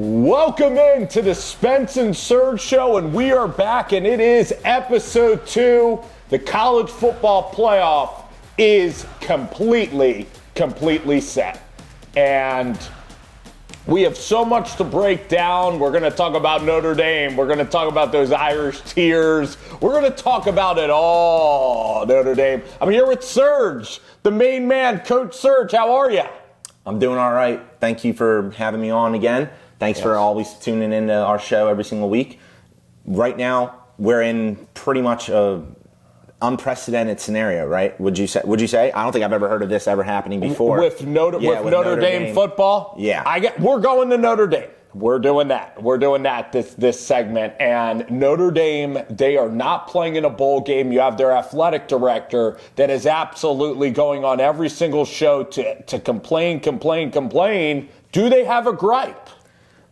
Welcome in to the Spence and Serg Show, and we are back, and it is episode 2. The college football playoff is completely set. And we have so much to break down. We're going to talk about Notre Dame. We're going to talk about those Irish tears. We're going to talk about it all, Notre Dame. I'm here with Serg, the main man, Coach Serg. How are you? I'm doing all right. Thank you for having me on again. Thanks for always tuning into our show every single week. Right now, we're in pretty much a unprecedented scenario, right? Would you say? I don't think I've ever heard of this ever happening before. With Notre Dame football? Yeah. We're going to Notre Dame. We're doing that this segment. And Notre Dame, they are not playing in a bowl game. You have their athletic director that is absolutely going on every single show to complain. Do they have a gripe?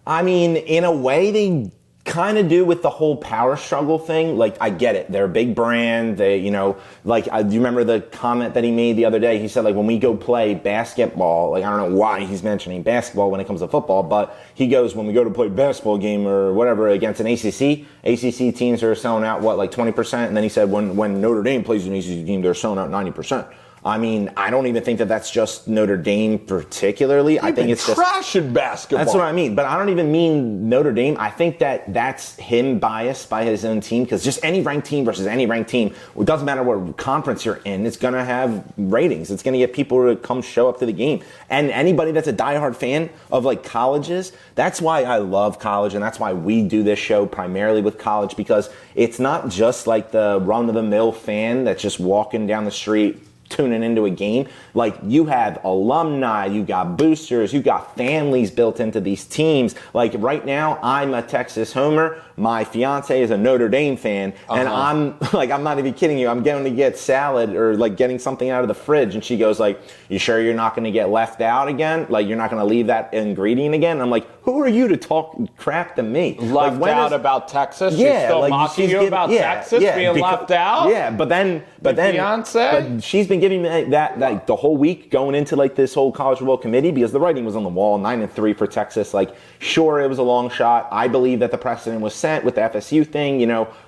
I mean, in a way, they kind of do with the whole power struggle thing. Like, I get it. They're a big brand. They, do you remember the comment that he made the other day? He said, like, when we go play basketball, like, I don't know why he's mentioning basketball when it comes to football, but he goes, when we go to play basketball game or whatever against an ACC teams are selling out, like 20%? And then he said, when Notre Dame plays an ACC team, they're selling out 90%. I mean, I don't even think that that's just Notre Dame particularly. I think it's just trashing basketball. That's what I mean. But I don't even mean Notre Dame. I think that that's him biased by his own team, because just any ranked team versus any ranked team, it doesn't matter what conference you're in, it's going to have ratings. It's going to get people to come show up to the game. And anybody that's a diehard fan of like colleges, that's why I love college, and that's why we do this show primarily with college, because it's not just like the run-of-the-mill fan that's just walking down the street tuning into a game. Like, you have alumni, you got boosters, you got families built into these teams. Like, right now, I'm a Texas homer. My fiance is a Notre Dame fan, and I'm not even kidding you. I'm going to get salad or like getting something out of the fridge, and she goes like, "You sure you're not going to get left out again? Like, you're not going to leave that ingredient again?" And I'm like, "Who are you to talk crap to me?" Left out about Texas? Yeah, she's still mocking you about Texas being left out? Yeah, but then fiance? But she's been giving me that like the whole week going into like this whole college football committee, because the writing was on the wall. 9-3 for Texas. Like, sure, it was a long shot. I believe that the precedent was set with the FSU thing.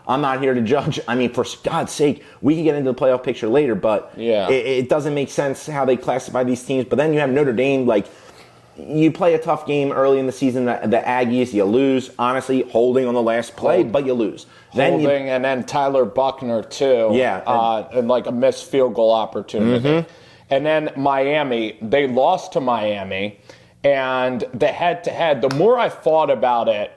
I'm not here to judge. I mean, for God's sake, we can get into the playoff picture later, but it doesn't make sense how they classify these teams. But then you have Notre Dame, like, you play a tough game early in the season, the Aggies, you lose, honestly, holding on the last play, but you lose. And then Tyler Buckner, too. Yeah. And like a missed field goal opportunity. Mm-hmm. And then Miami, they lost to Miami. And the head-to-head, the more I thought about it,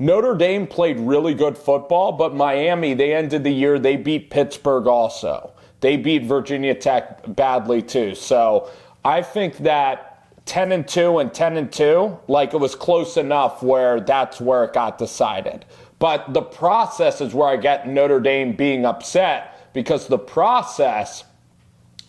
Notre Dame played really good football, but Miami, they ended the year, they beat Pittsburgh also. They beat Virginia Tech badly, too. So I think that 10-2 and 10-2, like, it was close enough where that's where it got decided. But the process is where I get Notre Dame being upset, because the process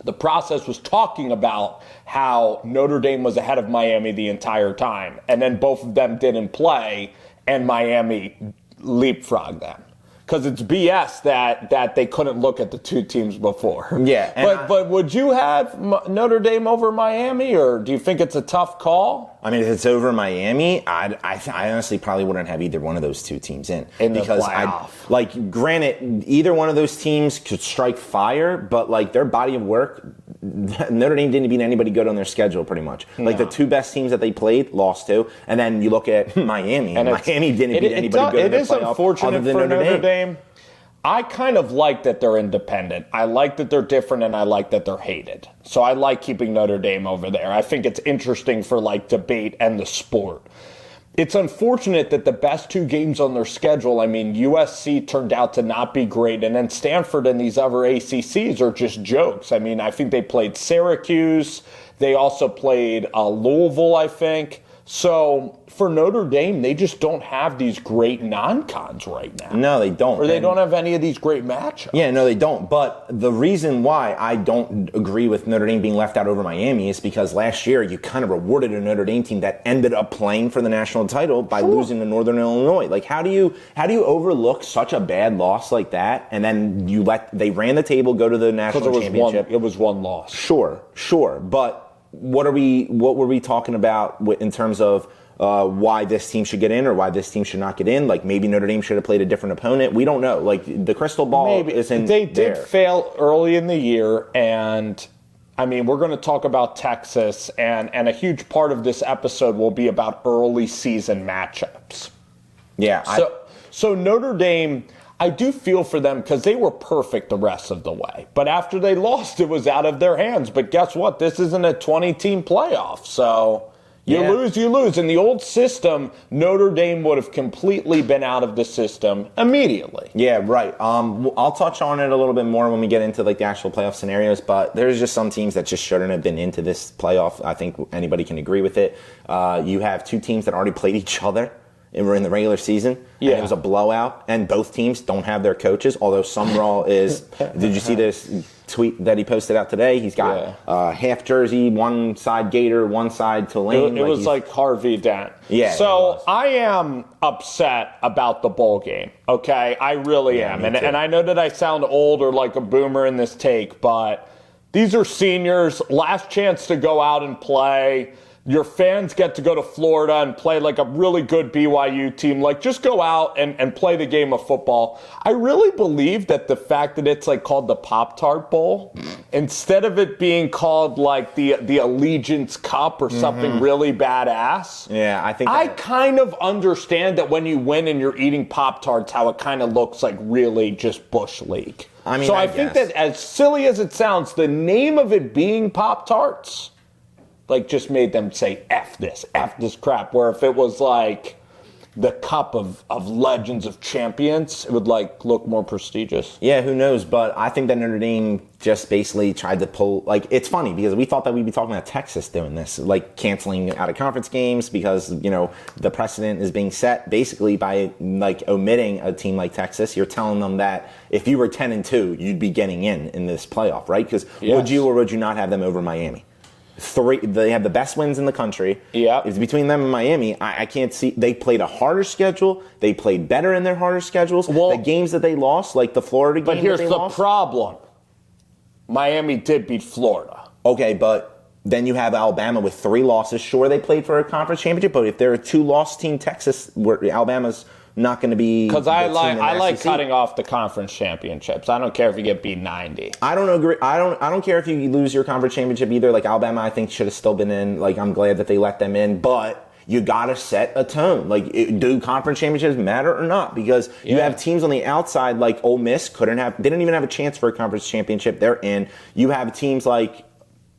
was talking about how Notre Dame was ahead of Miami the entire time, and then both of them didn't play, and Miami leapfrogged them. Because it's BS that they couldn't look at the two teams before. Yeah. But would you have Notre Dame over Miami, or do you think it's a tough call? I mean, if it's over Miami, I honestly probably wouldn't have either one of those two teams in the playoff. Granted, either one of those teams could strike fire, but like their body of work, Notre Dame didn't beat anybody good on their schedule pretty much. No. Like the two best teams that they played lost to, and then you look at Miami, and Miami didn't beat anybody good in their playoff. It is unfortunate for Notre Dame. I kind of like that they're independent. I like that they're different, and I like that they're hated. So I like keeping Notre Dame over there. I think it's interesting for like debate and the sport. It's unfortunate that the best two games on their schedule, I mean, USC turned out to not be great, and then Stanford and these other ACCs are just jokes. I mean, I think they played Syracuse. They also played Louisville, I think. So for Notre Dame, they just don't have these great non-cons right now. No, they don't. Or they don't have any of these great matchups. Yeah, no, they don't. But the reason why I don't agree with Notre Dame being left out over Miami is because last year you kind of rewarded a Notre Dame team that ended up playing for the national title by losing to Northern Illinois. Like, how do you overlook such a bad loss like that, and then they ran the table, go to the national championship? It was one loss. Sure, but what were we talking about in terms of why this team should get in or why this team should not get in. Like maybe Notre Dame should have played a different opponent. We don't know. Like the crystal ball isn't They did there. fail early in the year, and I mean, we're going to talk about Texas, and a huge part of this episode will be about early season matchups. Yeah. So Notre Dame, I do feel for them because they were perfect the rest of the way. But after they lost, it was out of their hands. But guess what? This isn't a 20-team playoff. So you lose, you lose. In the old system, Notre Dame would have completely been out of the system immediately. Yeah, right. I'll touch on it a little bit more when we get into like the actual playoff scenarios, but there's just some teams that just shouldn't have been into this playoff. I think anybody can agree with it. You have two teams that already played each other and were in the regular season. Yeah. And it was a blowout, and both teams don't have their coaches, although Sumrall is... Did you see this tweet that he posted out today? He's got half jersey, one side Gator, one side Tulane. It was like Harvey Dent. Yeah. So I am upset about the bowl game, okay? I really am. And I know that I sound old or like a boomer in this take, but these are seniors, last chance to go out and play. Your fans get to go to Florida and play like a really good BYU team. Like, just go out and play the game of football. I really believe that the fact that it's like called the Pop-Tart Bowl, instead of it being called like the Allegiance Cup or something really badass. Yeah, I think I kind of understand that when you win and you're eating Pop-Tarts, how it kind of looks like really just Bush League. I mean, so I think that as silly as it sounds, the name of it being Pop-Tarts like just made them say F this crap, where if it was like the cup of legends of champions, it would like look more prestigious. Yeah, who knows? But I think that Notre Dame just basically tried to pull, like, it's funny because we thought that we'd be talking about Texas doing this, like canceling out of conference games because, you know, the precedent is being set basically by like omitting a team like Texas. You're telling them that if you were 10-2, you'd be getting in this playoff, right? Because would you or would you not have them over Miami? They have the best wins in the country. Yeah, it's between them and Miami. I can't see. They played a harder schedule. They played better in their harder schedules. Well, the games that they lost, like the Florida game, but here's the problem: Miami did beat Florida. Okay, but then you have Alabama with 3 losses. Sure, they played for a conference championship, but if they're a 2-loss team, Texas, where Alabama's not going to be. Because I like cutting off the conference championships. I don't care if you get beat 90. I don't agree. I don't care if you lose your conference championship either. Like Alabama, I think should have still been in. Like I'm glad that they let them in, but you got to set a tone. Like, do conference championships matter or not? Because you have teams on the outside like Ole Miss they didn't even have a chance for a conference championship. They're in. You have teams like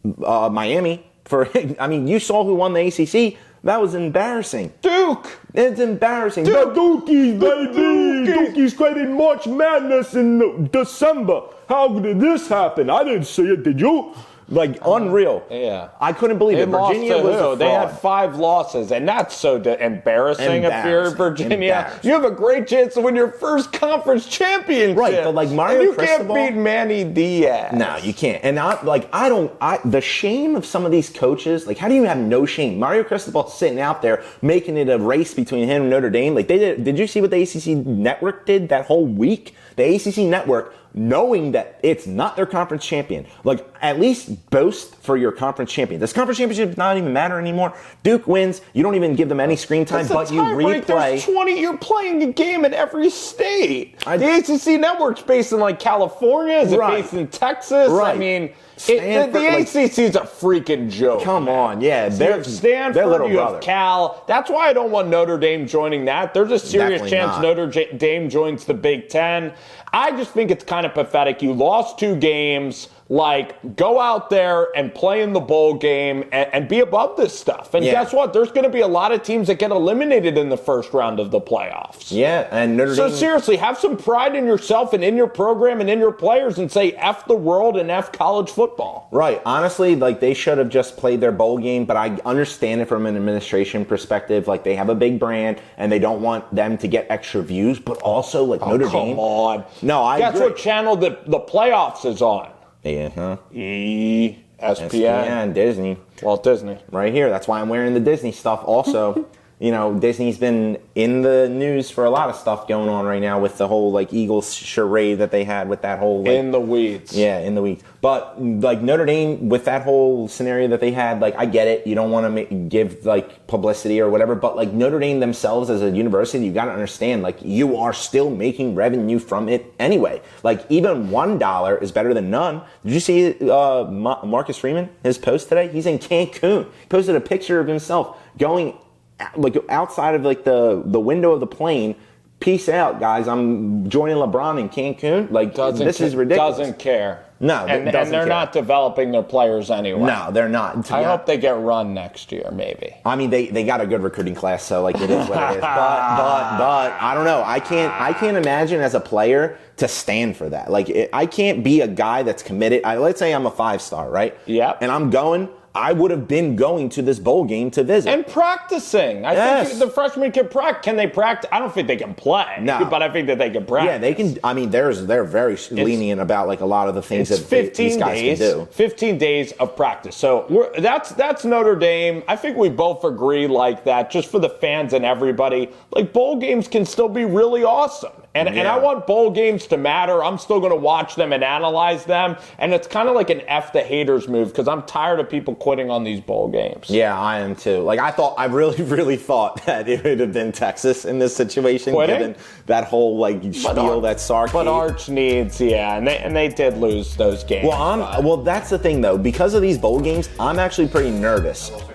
Miami. I mean, you saw who won the ACC. That was embarrassing. Duke! It's embarrassing. The Dukies, baby! Dukies created March Madness in December. How did this happen? I didn't see it, did you? Like, unreal. Yeah. I couldn't believe it. Virginia was a fraud. They had 5 losses, and that's so embarrassing if you're Virginia. You have a great chance to win your first conference championship. Right, but like Mario Cristobal. You can't beat Manny Diaz. No, you can't. And the shame of some of these coaches, like, how do you have no shame? Mario Cristobal sitting out there making it a race between him and Notre Dame. Like, did you see what the ACC network did that whole week? The ACC network, knowing that it's not their conference champion, like, at least boast for your conference champion. This conference championship does not even matter anymore. Duke wins. You don't even give them any screen time, but you replay. You're playing a game in every state. The ACC network's based in like California. Is it based in Texas? Right. I mean, the ACC's a freaking joke. Come on, yeah. So you have Stanford, you have Cal. That's why I don't want Notre Dame joining that. There's a serious chance Notre Dame joins the Big Ten. I just think it's kind of pathetic. You lost 2 games. Like, go out there and play in the bowl game and be above this stuff. And guess what? There's going to be a lot of teams that get eliminated in the first round of the playoffs. Yeah, and Notre Dame. So seriously, have some pride in yourself and in your program and in your players and say F the world and F college football. Right. Honestly, like, they should have just played their bowl game, but I understand it from an administration perspective. Like, they have a big brand and they don't want them to get extra views, but also, like, Notre Dame. Come on. No, I Guess agree. what channel the playoffs is on? Yeah, ESPN, Disney. Walt Disney. Right here. That's why I'm wearing the Disney stuff also. Disney's been in the news for a lot of stuff going on right now with the whole like Eagles charade that they had with that whole like, in the weeds. Yeah, in the weeds. But like Notre Dame with that whole scenario that they had, like I get it. You don't want to give like publicity or whatever, but like Notre Dame themselves as a university, you got to understand like you are still making revenue from it anyway. Like even $1 is better than none. Did you see Marcus Freeman, his post today? He's in Cancun. He posted a picture of himself going like outside of like the window of the plane. Peace out, guys. I'm joining LeBron in Cancun. Like this is ridiculous. Doesn't care. No, and they're not developing their players anyway. No, they're not. I hope they get run next year, maybe. I mean, they got a good recruiting class, so like it is what it is. But I don't know. I can't imagine as a player to stand for that. Like I can't be a guy that's committed. Let's say I'm a 5-star, right? Yeah. And I'm going. I would have been going to this bowl game to visit. And practicing. I think the freshmen can practice. Can they practice? I don't think they can play. No. But I think that they can practice. Yeah, they can. I mean, they're very lenient about like a lot of the things that these guys can do. 15 days of practice. So that's Notre Dame. I think we both agree like that, just for the fans and everybody. Like bowl games can still be really awesome. And I want bowl games to matter. I'm still going to watch them and analyze them. And it's kind of like an F the haters move because I'm tired of people quitting on these bowl games. Yeah, I am too. Like I really thought that it would have been Texas in this situation, given that whole like spiel that Sark. But Arch needs, and they did lose those games. Well, that's the thing though. Because of these bowl games, I'm actually pretty nervous